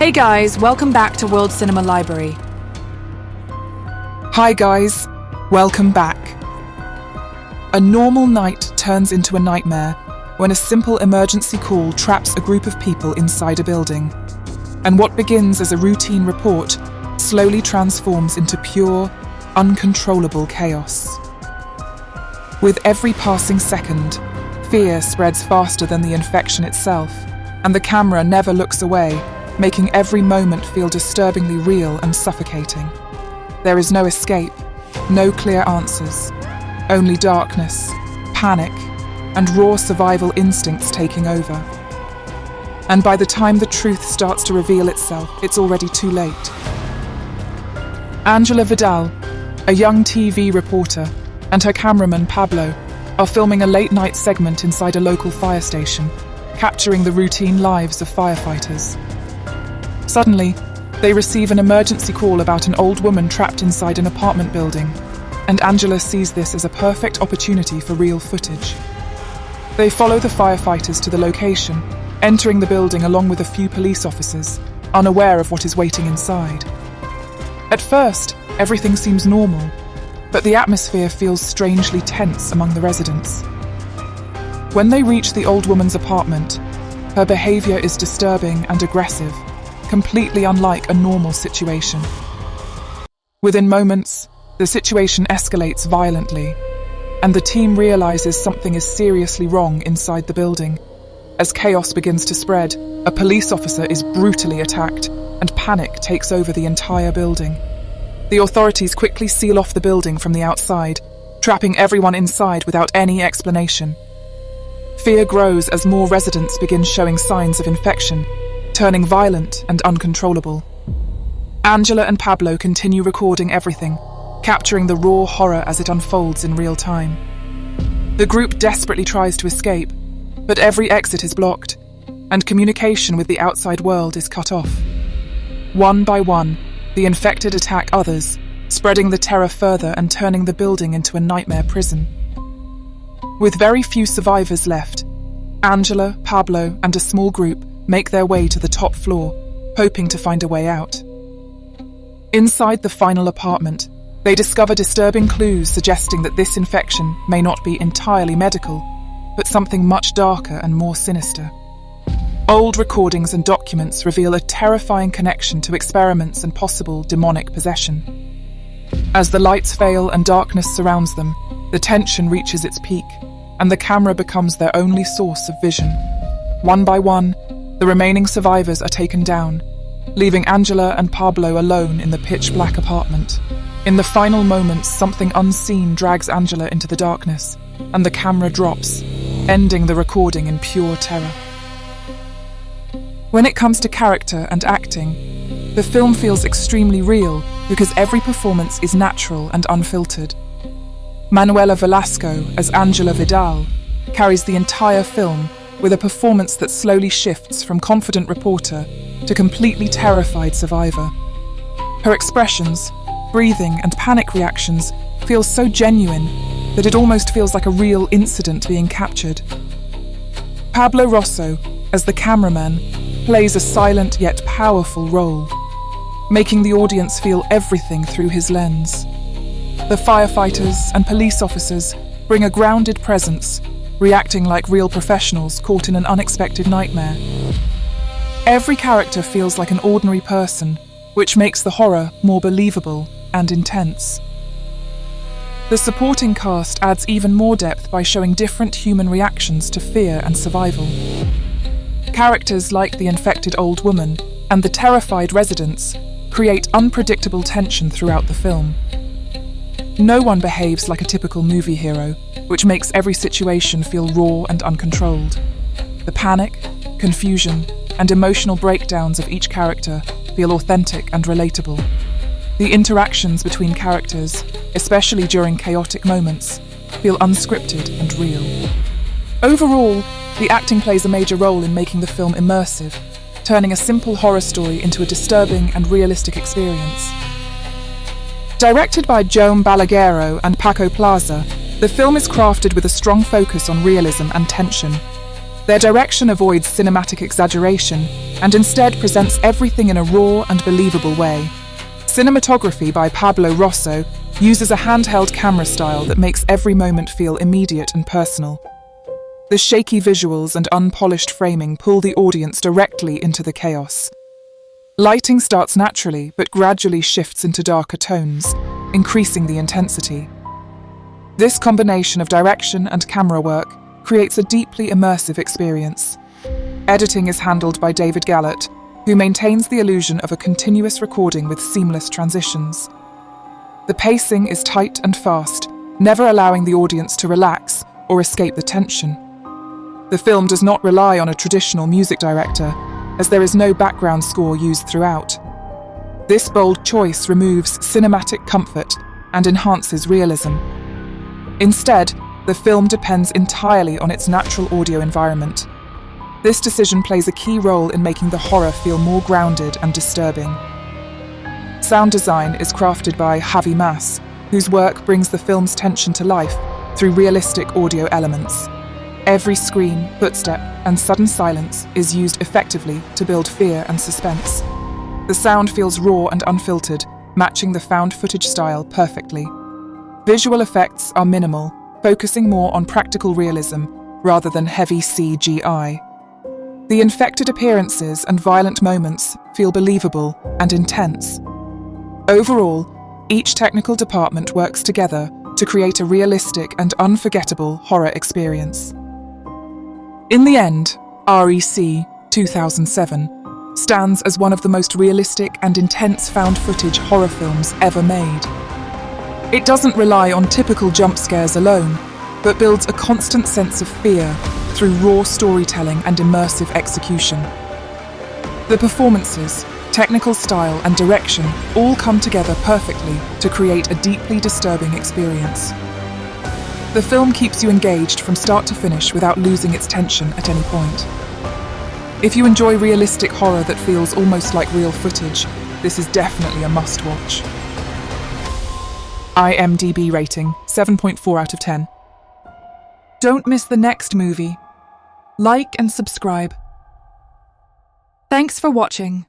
Hey guys, welcome back to World Cinema Library. Hi guys, welcome back. A normal night turns into a nightmare when a simple emergency call traps a group of people inside a building. And what begins as a routine report slowly transforms into pure, uncontrollable chaos. With every passing second, fear spreads faster than the infection itself, and the camera never looks away, making every moment feel disturbingly real and suffocating. There is no escape, no clear answers, only darkness, panic, and raw survival instincts taking over. And by the time the truth starts to reveal itself, it's already too late. Angela Vidal, a young TV reporter, and her cameraman Pablo are filming a late-night segment inside a local fire station, capturing the routine lives of firefighters. Suddenly, they receive an emergency call about an old woman trapped inside an apartment building, and Angela sees this as a perfect opportunity for real footage. They follow the firefighters to the location, entering the building along with a few police officers, unaware of what is waiting inside. At first, everything seems normal, but the atmosphere feels strangely tense among the residents. When they reach the old woman's apartment, her behavior is disturbing and aggressive, completely unlike a normal situation. Within moments, the situation escalates violently, and the team realizes something is seriously wrong inside the building. As chaos begins to spread, a police officer is brutally attacked, and panic takes over the entire building. The authorities quickly seal off the building from the outside, trapping everyone inside without any explanation. Fear grows as more residents begin showing signs of infection, turning violent and uncontrollable. Angela and Pablo continue recording everything, capturing the raw horror as it unfolds in real time. The group desperately tries to escape, but every exit is blocked, and communication with the outside world is cut off. One by one, the infected attack others, spreading the terror further and turning the building into a nightmare prison. With very few survivors left, Angela, Pablo, and a small group make their way to the top floor, hoping to find a way out. Inside the final apartment, they discover disturbing clues suggesting that this infection may not be entirely medical, but something much darker and more sinister. Old recordings and documents reveal a terrifying connection to experiments and possible demonic possession. As the lights fail and darkness surrounds them, the tension reaches its peak, and the camera becomes their only source of vision. One by one, the remaining survivors are taken down, leaving Angela and Pablo alone in the pitch-black apartment. In the final moments, something unseen drags Angela into the darkness, and the camera drops, ending the recording in pure terror. When it comes to character and acting, the film feels extremely real because every performance is natural and unfiltered. Manuela Velasco, as Angela Vidal, carries the entire film with a performance that slowly shifts from confident reporter to completely terrified survivor. Her expressions, breathing, and panic reactions feel so genuine that it almost feels like a real incident being captured. Pablo Rosso, as the cameraman, plays a silent yet powerful role, making the audience feel everything through his lens. The firefighters and police officers bring a grounded presence, reacting like real professionals caught in an unexpected nightmare. Every character feels like an ordinary person, which makes the horror more believable and intense. The supporting cast adds even more depth by showing different human reactions to fear and survival. Characters like the infected old woman and the terrified residents create unpredictable tension throughout the film. No one behaves like a typical movie hero, which makes every situation feel raw and uncontrolled. The panic, confusion, and emotional breakdowns of each character feel authentic and relatable. The interactions between characters, especially during chaotic moments, feel unscripted and real. Overall, the acting plays a major role in making the film immersive, turning a simple horror story into a disturbing and realistic experience. Directed by Joan Balaguero and Paco Plaza, the film is crafted with a strong focus on realism and tension. Their direction avoids cinematic exaggeration and instead presents everything in a raw and believable way. Cinematography by Pablo Rosso uses a handheld camera style that makes every moment feel immediate and personal. The shaky visuals and unpolished framing pull the audience directly into the chaos. Lighting starts naturally but gradually shifts into darker tones, increasing the intensity. This combination of direction and camera work creates a deeply immersive experience. Editing is handled by David Gallett, who maintains the illusion of a continuous recording with seamless transitions. The pacing is tight and fast, never allowing the audience to relax or escape the tension. The film does not rely on a traditional music director, as there is no background score used throughout. This bold choice removes cinematic comfort and enhances realism. Instead, the film depends entirely on its natural audio environment. This decision plays a key role in making the horror feel more grounded and disturbing. Sound design is crafted by Javi Mas, whose work brings the film's tension to life through realistic audio elements. Every scream, footstep, and sudden silence is used effectively to build fear and suspense. The sound feels raw and unfiltered, matching the found footage style perfectly. Visual effects are minimal, focusing more on practical realism rather than heavy CGI. The infected appearances and violent moments feel believable and intense. Overall, each technical department works together to create a realistic and unforgettable horror experience. In the end, REC 2007 stands as one of the most realistic and intense found footage horror films ever made. It doesn't rely on typical jump scares alone, but builds a constant sense of fear through raw storytelling and immersive execution. The performances, technical style, and direction all come together perfectly to create a deeply disturbing experience. The film keeps you engaged from start to finish without losing its tension at any point. If you enjoy realistic horror that feels almost like real footage, this is definitely a must-watch. IMDb rating, 7.4 out of 10. Don't miss the next movie. Like and subscribe. Thanks for watching.